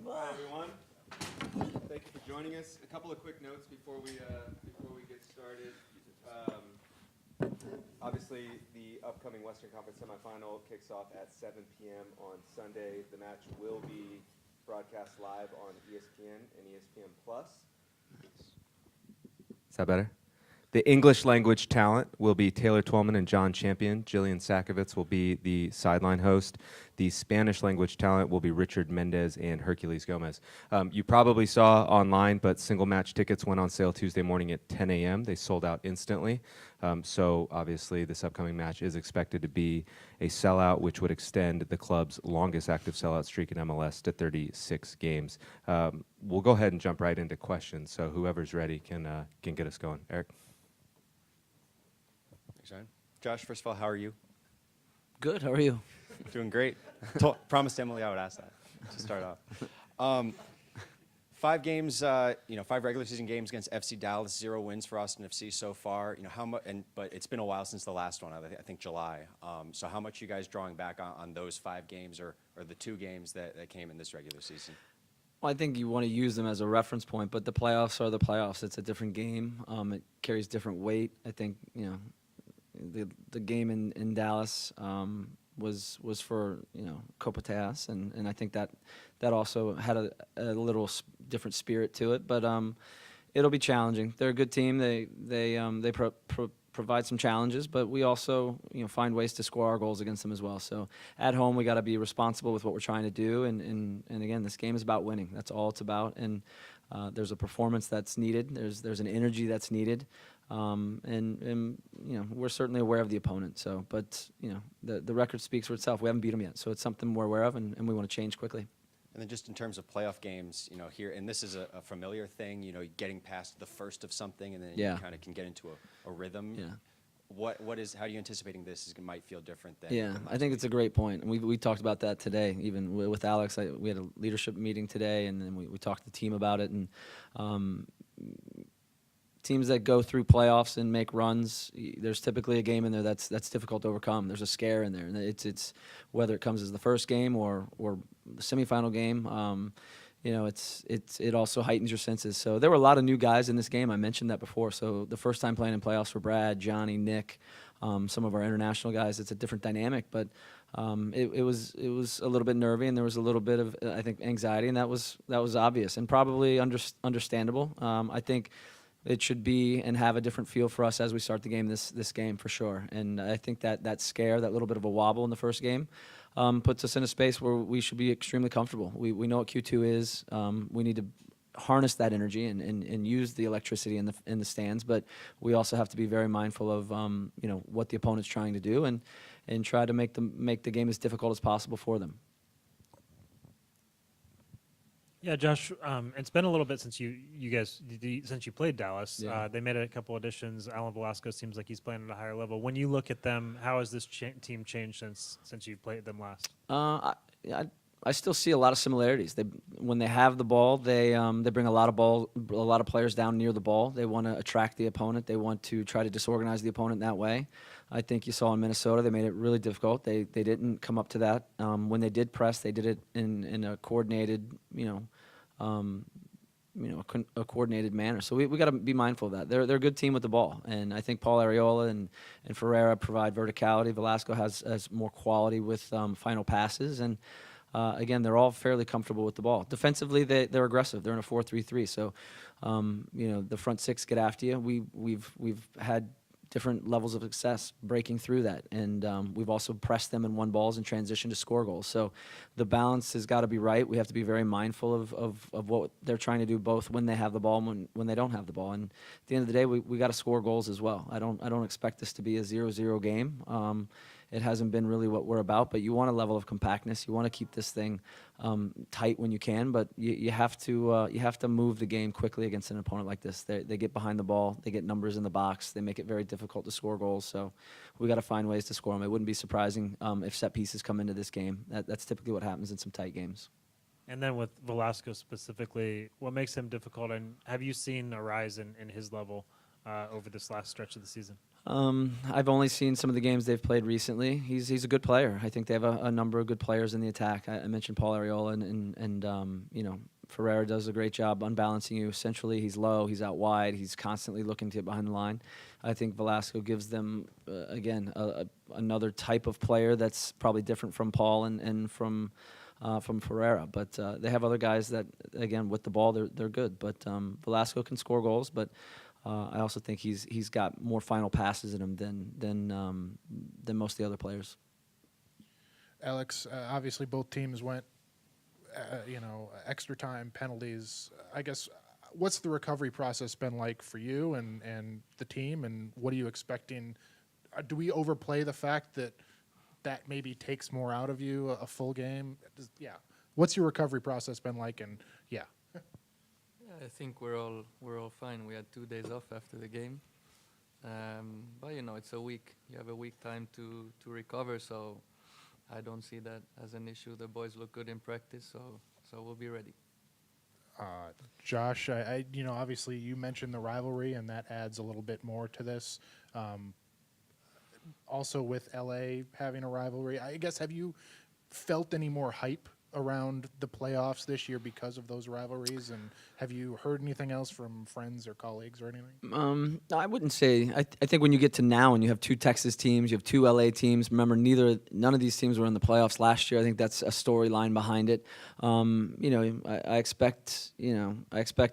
Hi, everyone. Thank you for joining us. A couple of quick notes before we get started. Obviously, the upcoming Western Conference Semifinal kicks off at 7 p.m. on Sunday. The match will be broadcast live on ESPN and ESPN Plus. Is that better? The English language talent will be Taylor Twellman and John Champion. Jillian Sakovitz will be the sideline host. The Spanish language talent will be Richard Mendez and Hercules Gomez. You probably saw online, but single match tickets went on sale Tuesday morning at 10 a.m. They sold out instantly. So obviously this upcoming match is expected to be a sellout, which would extend the club's longest active sellout streak in MLS to 36 games. We'll go ahead and jump right into questions. So whoever's ready can get us going. Eric? Josh, first of all, how are you? Good. How are you? Doing great. Promised Emily I would ask that to start off. 5 games, 5 regular season games against FC Dallas, 0 wins for Austin FC so far. How much? But it's been a while since the last one. I think July. So how much are you guys drawing back on those 5 games, or the 2 games that came in this regular season? Well, I think you want to use them as a reference point, but the playoffs are the playoffs. It's a different game. It carries different weight. I think the game in Dallas was for Copa Tejas, and I think that also had a little different spirit to it. But it'll be challenging. They're a good team. They provide some challenges, but we also find ways to score our goals against them as well. So at home we got to be responsible with what we're trying to do, and again, this game is about winning. That's all it's about. And there's a performance that's needed. There's an energy that's needed. And we're certainly aware of the opponent. So, but the record speaks for itself. We haven't beat them yet, so it's something we're aware of, and we want to change quickly. And then just in terms of playoff games, here, and this is a familiar thing, getting past the first of something, and then you kind of can get into a rhythm. Yeah. How are you anticipating this might feel different than? Yeah, I think it's a great point. And we talked about that today, even with Alex. We had a leadership meeting today, and then we talked to the team about it. And teams that go through playoffs and make runs, there's typically a game in there that's difficult to overcome. There's a scare in there, and it's whether it comes as the first game or the semifinal game. It also heightens your senses. So there were a lot of new guys in this game. I mentioned that before. So the first time playing in playoffs for Brad, Johnny, Nick, some of our international guys. It's a different dynamic, but it was a little bit nervy, and there was a little bit of I think anxiety, and that was obvious and probably understandable. I think it should be and have a different feel for us as we start the game this game for sure. And I think that scare, that little bit of a wobble in the first game, puts us in a space where we should be extremely comfortable. We know what Q2 is. We need to harness that energy and use the electricity in the stands, but we also have to be very mindful of what the opponent's trying to do and try to make the game as difficult as possible for them. Yeah, Josh, it's been a little bit since you guys played Dallas. Yeah. They made a couple additions. Alan Velasco seems like he's playing at a higher level. When you look at them, how has this team changed since you played them last? I still see a lot of similarities. When they have the ball, they bring a lot of players down near the ball. They want to attract the opponent. They want to try to disorganize the opponent that way. I think you saw in Minnesota they made it really difficult. They didn't come up to that. When they did press, they did it in a coordinated a coordinated manner. So we got to be mindful of that. They're a good team with the ball, and I think Paul Arriola and Ferreira provide verticality. Velasco has more quality with final passes, and again, they're all fairly comfortable with the ball. Defensively, they're aggressive. They're in a 4-3-3. So the front 6 get after you. We've had different levels of success breaking through that, and we've also pressed them and won balls in transition to score goals. So the balance has got to be right. We have to be very mindful of what they're trying to do, both when they have the ball and when they don't have the ball. And at the end of the day, we got to score goals as well. I don't expect this to be a 0-0 game. It hasn't been really what we're about, but you want a level of compactness. You want to keep this thing tight when you can, but you have to move the game quickly against an opponent like this. They get behind the ball, they get numbers in the box, they make it very difficult to score goals. So we got to find ways to score them. It wouldn't be surprising if set pieces come into this game. That's typically what happens in some tight games. And then with Velasco specifically, what makes him difficult, and have you seen a rise in his level over this last stretch of the season? I've only seen some of the games they've played recently. He's a good player. I think they have a number of good players in the attack. I mentioned Paul Areola, and Ferreira does a great job unbalancing you. Essentially, he's low, he's out wide, he's constantly looking to get behind the line. I think Velasco gives them again another type of player that's probably different from Paul and from Ferreira. But they have other guys that, again, with the ball, they're good. But Velasco can score goals, but I also think he's got more final passes in him than most of the other players. Alex, obviously both teams went, extra time, penalties. I guess, what's the recovery process been like for you and the team, and what are you expecting? Do we overplay the fact that maybe takes more out of you, a full game? What's your recovery process been like? And Yeah, I think we're all fine. We had 2 days off after the game, but it's a week. You have a week time to recover, so I don't see that as an issue. The boys look good in practice, so we'll be ready. Josh, obviously you mentioned the rivalry, and that adds a little bit more to this. Also with LA having a rivalry, I guess, have you felt any more hype around the playoffs this year because of those rivalries? And have you heard anything else from friends or colleagues or anything? I wouldn't say. I think when you get to now and you have 2 Texas teams, you have 2 LA teams. Remember, none of these teams were in the playoffs last year. I think that's a storyline behind it. I expect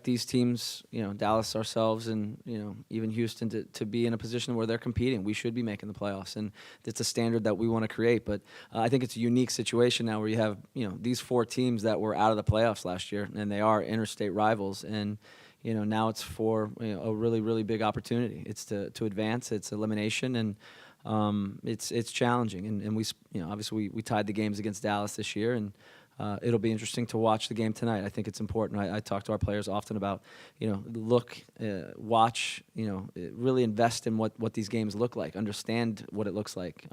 these teams, Dallas, ourselves, and even Houston to be in a position where they're competing. We should be making the playoffs, and it's a standard that we want to create. But I think it's a unique situation now where you have these 4 teams that were out of the playoffs last year, and they are interstate rivals. And now it's for a really, really big opportunity. It's to advance. It's elimination, and it's challenging. And we obviously we tied the games against Dallas this year, and it'll be interesting to watch the game tonight. I think it's important. I talk to our players often about watch, really invest in what these games look like, understand what it looks like,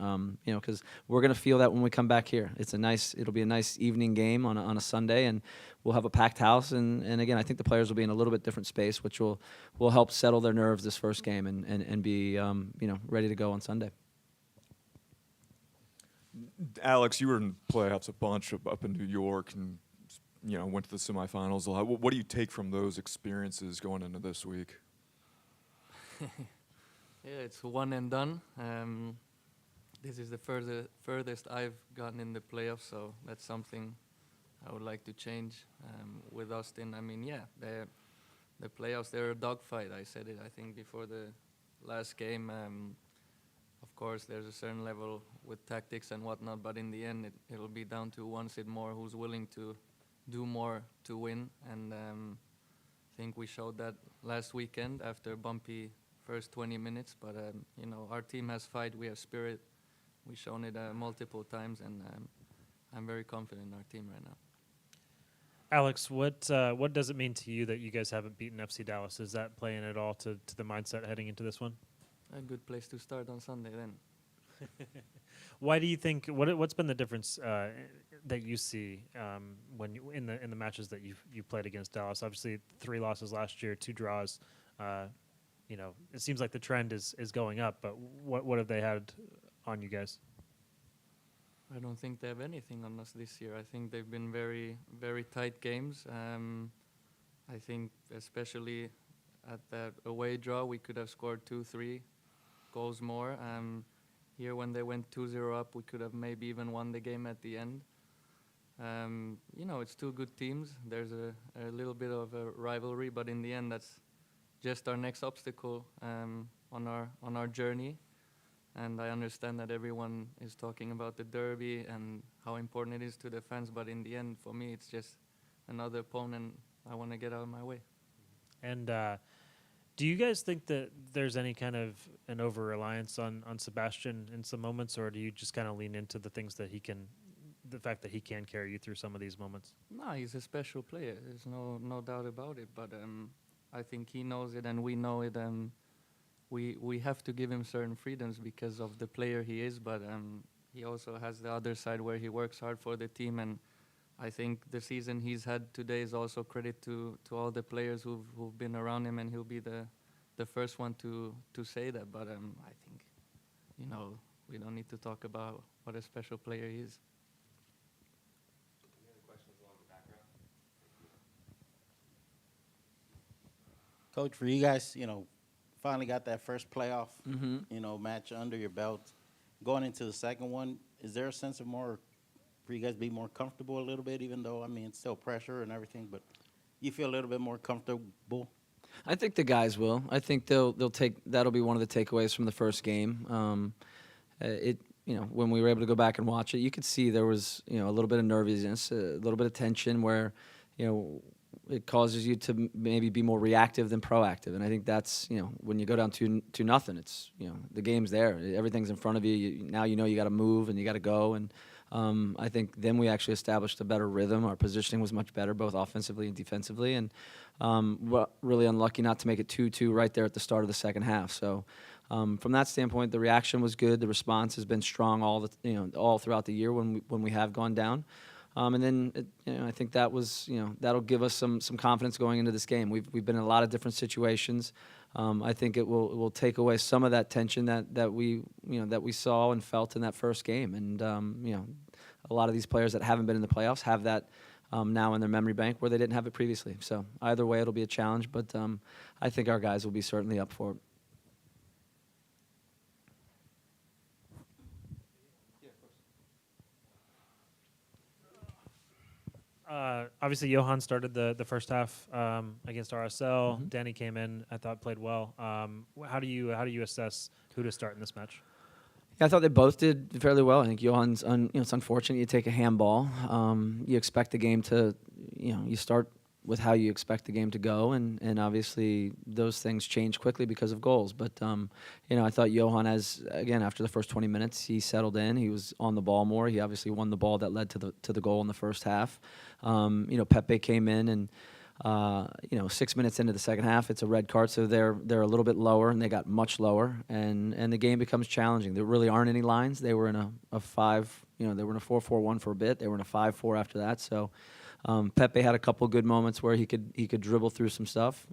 because we're going to feel that when we come back here. It'll be a nice evening game on a Sunday, and we'll have a packed house. And again, I think the players will be in a little bit different space, which will help settle their nerves this first game and be ready to go on Sunday. Alex, you were in playoffs a bunch up in New York, and went to the semifinals a lot. What do you take from those experiences going into this week? Yeah, it's one and done. This is the furthest I've gotten in the playoffs, so that's something I would like to change. With Austin, the playoffs, they're a dogfight. I said it, I think, before the last game. Of course, there's a certain level with tactics and whatnot, but in the end, it'll be down to one seed more who's willing to do more to win. And I think we showed that last weekend after a bumpy first 20 minutes. But, our team has fight, we have spirit. We've shown it multiple times, and I'm very confident in our team right now. Alex, what does it mean to you that you guys haven't beaten FC Dallas? Is that playing at all to the mindset heading into this one? A good place to start on Sunday then. Why do you think? What's been the difference that you see when in the matches that you played against Dallas? Obviously, 3 losses last year, 2 draws. It seems like the trend is going up. But what have they had on you guys? I don't think they have anything on us this year. I think they've been very, very tight games. I think especially at that away draw, we could have scored 2-3 goals more. Here, when they went 2-0 up, we could have maybe even won the game at the end. It's 2 good teams. There's a little bit of a rivalry, but in the end, that's just our next obstacle on our journey. And I understand that everyone is talking about the derby and how important it is to the fans, but in the end, for me, it's just another opponent I want to get out of my way. And do you guys think that there's any kind of an over-reliance on Sebastian in some moments, or do you just kind of lean into the fact that he can carry you through some of these moments? No, he's a special player. There's no doubt about it. But I think he knows it and we know it. We have to give him certain freedoms because of the player he is. But he also has the other side where he works hard for the team. And I think the season he's had today is also credit to all the players who've been around him. And he'll be the first one to say that. But I think we don't need to talk about what a special player he is. Coach, for you guys, finally got that first playoff, Mm-hmm. match under your belt. Going into the second one, is there a sense of more, for you guys to be more comfortable a little bit, even though, it's still pressure and everything, but you feel a little bit more comfortable? I think the guys will. I think they'll take that'll be one of the takeaways from the first game. When we were able to go back and watch it, you could see there was a little bit of nervousness, a little bit of tension where it causes you to maybe be more reactive than proactive. And I think that's when you go down to nothing, it's the game's there, everything's in front of you. Now you got to move and you got to go. And I think then we actually established a better rhythm. Our positioning was much better, both offensively and defensively. And we're really unlucky not to make it 2-2 right there at the start of the second half. So from that standpoint, the reaction was good. The response has been strong all throughout the year when we have gone down. And then I think that was that'll give us some confidence going into this game. We've been in a lot of different situations. I think it will take away some of that tension that we saw and felt in that first game. And a lot of these players that haven't been in the playoffs have that now in their memory bank where they didn't have it previously. So either way, it'll be a challenge. But I think our guys will be certainly up for it. Obviously, Johan started the first half against RSL. Mm-hmm. Danny came in, I thought played well. How do you assess who to start in this match? Yeah, I thought they both did fairly well. I think Johan's it's unfortunate you take a handball. You expect the game to you start with how you expect the game to go, and obviously those things change quickly because of goals. But I thought Johan, after the first 20 minutes, he settled in. He was on the ball more. He obviously won the ball that led to the goal in the first half. Pepe came in and 6 minutes into the second half, it's a red card, so they're a little bit lower, and they got much lower, and the game becomes challenging. There really aren't any lines. They were in a 5, they were in a 4-4-1 for a bit. They were in a 5-4 after that. So Pepe had a couple good moments where he could dribble through some stuff.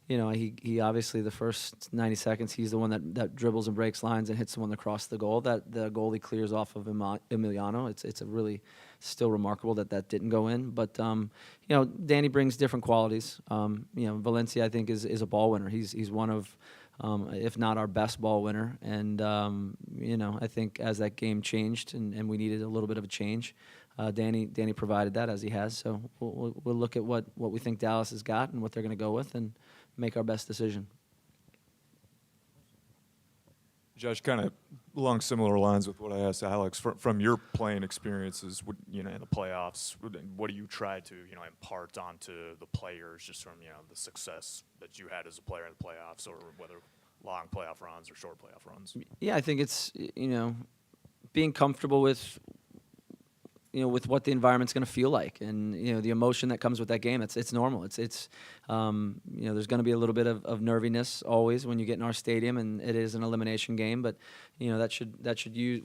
He obviously the first 90 seconds he's the one that dribbles and breaks lines and hits the one across the goal. That the goalie clears off of Emiliano. It's a really still remarkable that didn't go in. But Danny brings different qualities. Valencia I think is a ball winner. He's one of if not our best ball winner. And I think as that game changed and we needed a little bit of a change, Danny provided that as he has. So we'll look at what we think Dallas has got and what they're going to go with and make our best decision. Josh, kind of along similar lines with what I asked Alex, from your playing experiences, in the playoffs, what do you try to, impart onto the players just from, the success that you had as a player in the playoffs, or whether long playoff runs or short playoff runs? Yeah, I think it's, being comfortable with what the environment's going to feel like, and the emotion that comes with that game. It's normal. It's there's going to be a little bit of nerviness always when you get in our stadium, and it is an elimination game. But we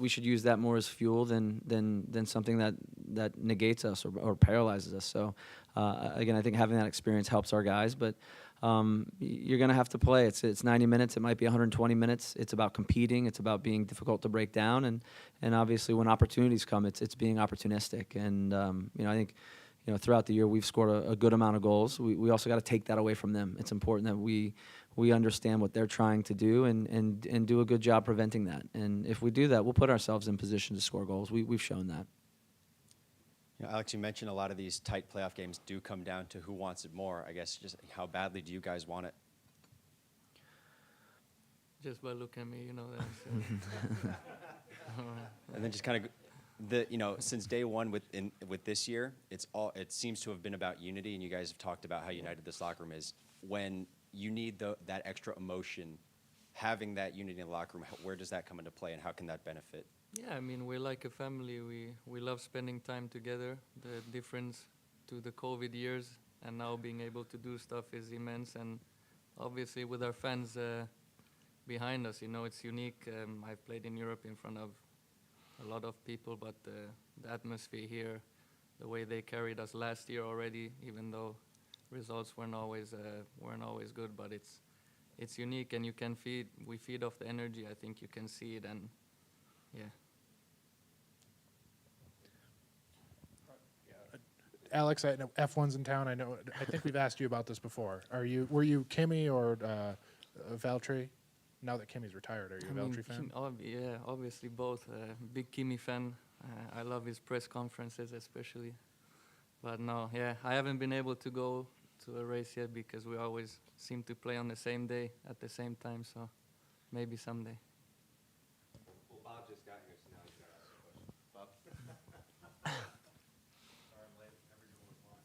should use that more as fuel than something that negates us or paralyzes us. So again, I think having that experience helps our guys. But you're going to have to play. It's 90 minutes. It might be 120 minutes. It's about competing. It's about being difficult to break down. And obviously when opportunities come, it's being opportunistic. And, I think, throughout the year we've scored a good amount of goals. We also got to take that away from them. It's important that we understand what they're trying to do and do a good job preventing that. And if we do that, we'll put ourselves in position to score goals. We've shown that. Alex, you mentioned a lot of these tight playoff games do come down to who wants it more. I guess just how badly do you guys want it? Just by looking at me, you know that. And then just kind of since day one with this year, it seems to have been about unity, and you guys have talked about how united this locker room is. When you need that extra emotion, having that unity in the locker room, where does that come into play, and how can that benefit? Yeah, we're like a family. We love spending time together. The difference to the COVID years and now being able to do stuff is immense. And obviously with our fans behind us, it's unique. I've played in Europe in front of a lot of people, but the atmosphere here, the way they carried us last year already, even though results weren't always good, but it's unique, and we feed off the energy. I think you can see it, and yeah. Alex, I know F1's in town. I think we've asked you about this before. Were you Kimi or Valtteri? Now that Kimi's retired, are you a Valtteri fan? Yeah, obviously both. Big Kimi fan. I love his press conferences especially. But no, yeah, I haven't been able to go to a race yet because we always seem to play on the same day at the same time. So maybe someday. Well, Bob just got here, so now he's got to ask a question. Bob? Sorry I'm late. Everyone was on.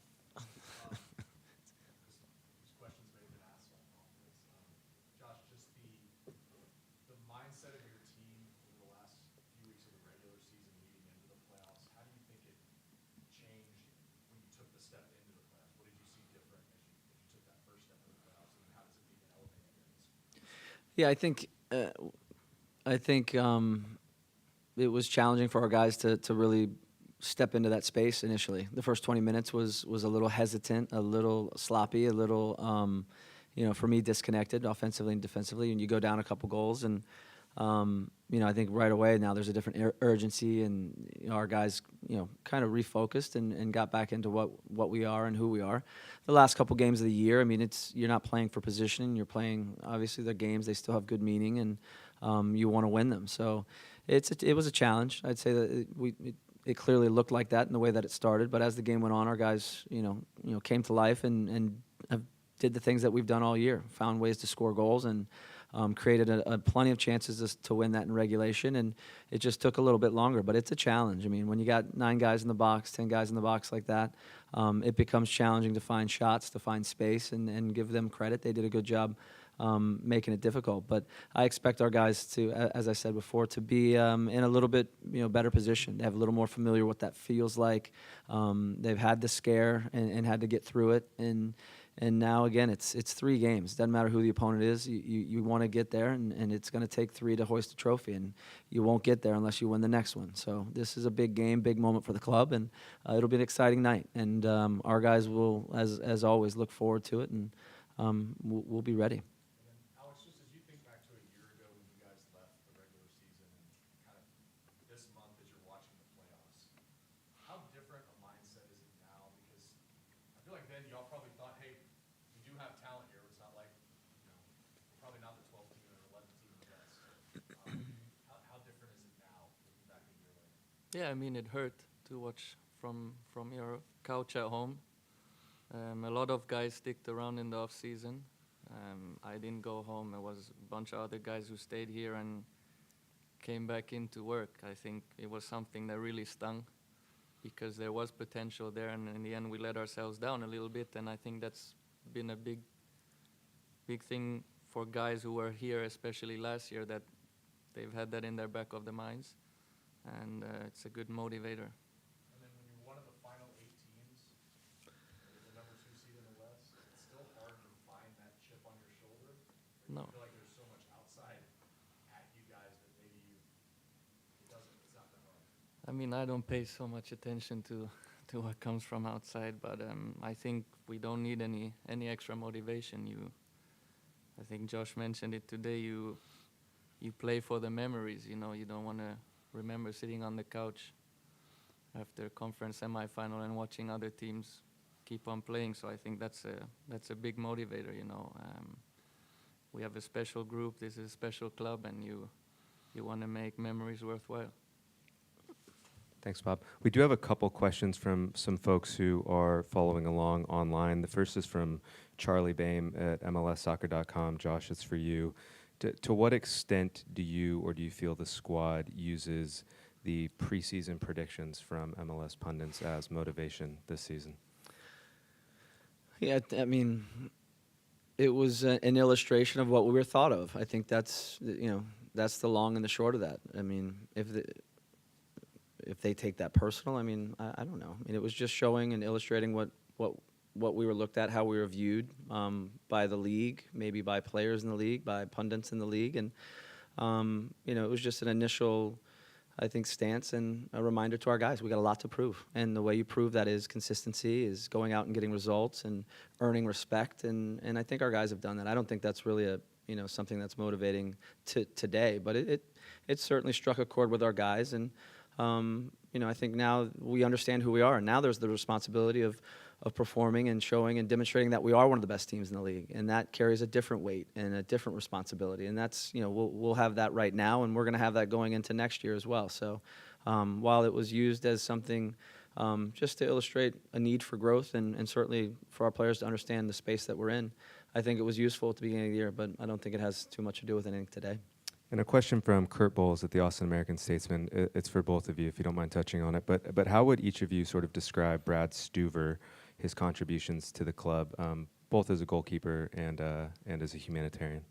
This question's may have been asked on this. Josh, just the mindset of your team over the last few weeks of the regular season leading into the playoffs, how do you think it changed when you took the step into the playoffs? What did you see different as you took that first step into the playoffs, and how does it make it elevate again? Yeah, I think it was challenging for our guys to really step into that space initially. The first 20 minutes was a little hesitant, a little sloppy, a little, for me, disconnected offensively and defensively. And you go down a couple goals, and I think right away now there's a different urgency, and our guys, kind of refocused and got back into what we are and who we are. The last couple games of the year, I mean, you're not playing for position. You're playing, obviously, their games. They still have good meaning, and you want to win them. So it was a challenge. I'd say that it clearly looked like that in the way that it started. But as the game went on, our guys, came to life and did the things that we've done all year, found ways to score goals, and created a plenty of chances to win that in regulation. And it just took a little bit longer, but it's a challenge. I mean, when you got 9 guys in the box, 10 guys in the box like that, it becomes challenging to find shots, to find space, and give them credit. They did a good job making it difficult. But I expect our guys to, as I said before, to be in a little bit better position. They have a little more familiar what that feels like. They've had the scare and had to get through it. And now, again, it's 3 games. Doesn't matter who the opponent is. You want to get there, and it's going to take 3 to hoist a trophy. And you won't get there unless you win the next one. So this is a big game, big moment for the club, and it'll be an exciting night. And our guys will, as always, look forward to it, and we'll be ready. Alex, just as you think back to a year ago when you guys left the regular season and kind of this month as you're watching the playoffs, how different a mindset is it now? Because I feel like then y'all probably thought, hey, we do have talent here. It's not like, we're probably not the 12th team or 11th team in the West. How different is it now looking back a year later? Yeah, I mean, it hurt to watch from your couch at home. A lot of guys sticked around in the off season. I didn't go home. There was a bunch of other guys who stayed here and came back into work. I think it was something that really stung because there was potential there, and in the end we let ourselves down a little bit, and I think that's been a big thing for guys who were here, especially last year, that they've had that in their back of their minds, and it's a good motivator. And then when you're one of the final 8 teams, the number 2 seed in the West, it's still hard to find that chip on your shoulder. No. I feel like there's so much outside at you guys that maybe it's not that hard. I mean, I don't pay so much attention to what comes from outside, but I think we don't need any extra motivation. I think Josh mentioned it today. You play for the memories. You don't want to remember sitting on the couch after conference semifinal and watching other teams keep on playing. So I think that's a big motivator. We have a special group. This is a special club, and you want to make memories worthwhile. Thanks, Bob. We do have a couple questions from some folks who are following along online. The first is from Charlie Boehm at MLSsoccer.com. Josh, it's for you. To what extent do you feel the squad uses the preseason predictions from MLS pundits as motivation this season? Yeah, I mean, it was an illustration of what we were thought of. I think that's the long and the short of that. I mean, if they take that personal, I mean, I don't know. I mean, it was just showing and illustrating what we were looked at, how we were viewed by the league, maybe by players in the league, by pundits in the league, and it was just an initial, I think, stance and a reminder to our guys. We got a lot to prove, and the way you prove that is consistency, is going out and getting results and earning respect, and I think our guys have done that. I don't think that's really something that's motivating today. But it certainly struck a chord with our guys, and I think now we understand who we are, and now there's the responsibility of performing and showing and demonstrating that we are one of the best teams in the league, and that carries a different weight and a different responsibility. And that's we'll have that right now, and we're going to have that going into next year as well. So while it was used as something just to illustrate a need for growth and certainly for our players to understand the space that we're in, I think it was useful at the beginning of the year, but I don't think it has too much to do with anything today. And a question from Kurt Bowles at the Austin American-Statesman. It's for both of you, if you don't mind touching on it. But how would each of you sort of describe Brad Stuver, his contributions to the club, both as a goalkeeper and as a humanitarian?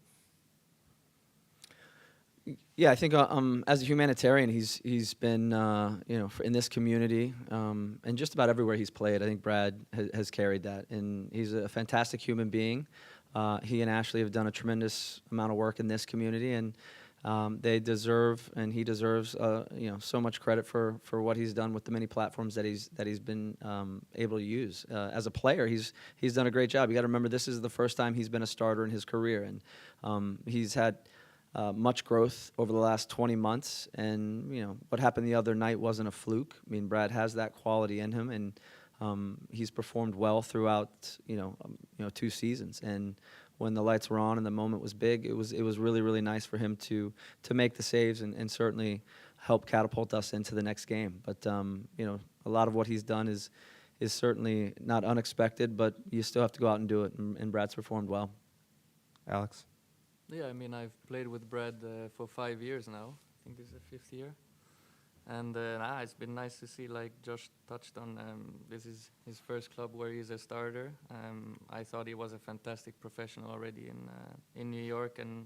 Yeah, I think as a humanitarian, he's been in this community and just about everywhere he's played. I think Brad has carried that, and he's a fantastic human being. He and Ashley have done a tremendous amount of work in this community, and they deserve, and he deserves, so much credit for what he's done with the many platforms that he's been able to use. As a player, he's done a great job. You got to remember, this is the first time he's been a starter in his career, and he's had much growth over the last 20 months. And what happened the other night wasn't a fluke. I mean, Brad has that quality in him, and he's performed well throughout 2 seasons. And when the lights were on and the moment was big, it was really, really nice for him to make the saves and certainly help catapult us into the next game. But a lot of what he's done is certainly not unexpected, but you still have to go out and do it, and Brad's performed well. Alex? Yeah, I mean, I've played with Brad for 5 years now. I think this is the 5th year. And it's been nice to see, like Josh touched on, this is his first club where he's a starter. I thought he was a fantastic professional already in New York, and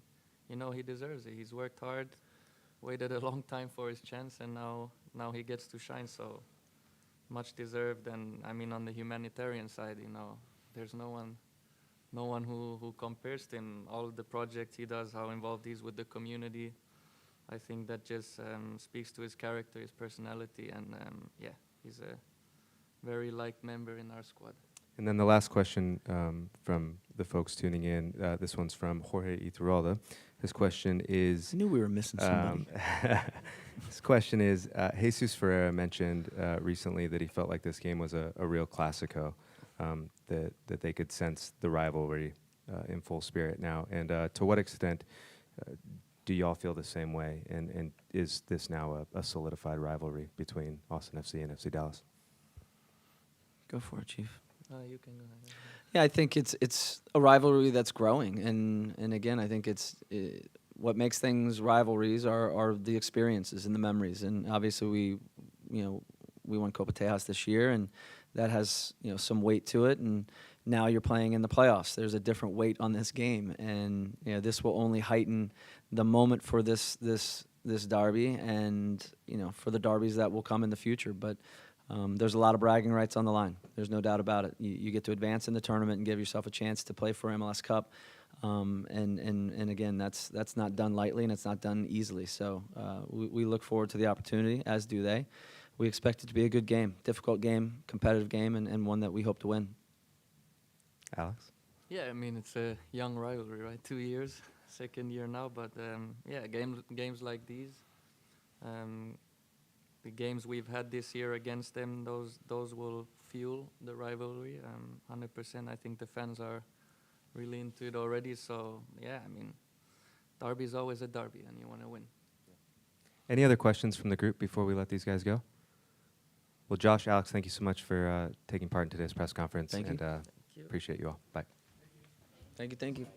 he deserves it. He's worked hard, waited a long time for his chance, and now he gets to shine. So much deserved. And I mean, on the humanitarian side, there's no one who compares to him. All the projects he does, how involved he is with the community. I think that just speaks to his character, his personality, and he's a very liked member in our squad. And then the last question from the folks tuning in, this one's from Jorge Iturralde. His question is... I knew we were missing somebody. His question is, Jesus Ferreira mentioned recently that he felt like this game was a real Clasico, that they could sense the rivalry in full spirit now. And to what extent do y'all feel the same way? And is this now a solidified rivalry between Austin FC and FC Dallas? Go for it, Chief. You can go ahead. Yeah, I think it's a rivalry that's growing, and again, I think what makes things rivalries are the experiences and the memories. And obviously, we won Copa Tejas this year, and that has some weight to it. And now you're playing in the playoffs. There's a different weight on this game, and this will only heighten the moment for this derby, and for the derbies that will come in the future. But there's a lot of bragging rights on the line. There's no doubt about it. You get to advance in the tournament and give yourself a chance to play for MLS Cup. And again, that's not done lightly, and it's not done easily. So we look forward to the opportunity, as do they. We expect it to be a good game, difficult game, competitive game, and one that we hope to win. Alex? Yeah, I mean, it's a young rivalry, right? 2 years, second year now, but games like these, the games we've had this year against them, those will fuel the rivalry. 100%. I think the fans are really into it already. So yeah, I mean, derby is always a derby, and you want to win. Any other questions from the group before we let these guys go? Well, Josh, Alex, thank you so much for taking part in today's press conference. Thank you. And Thank you. appreciate you all. Bye. Thank you.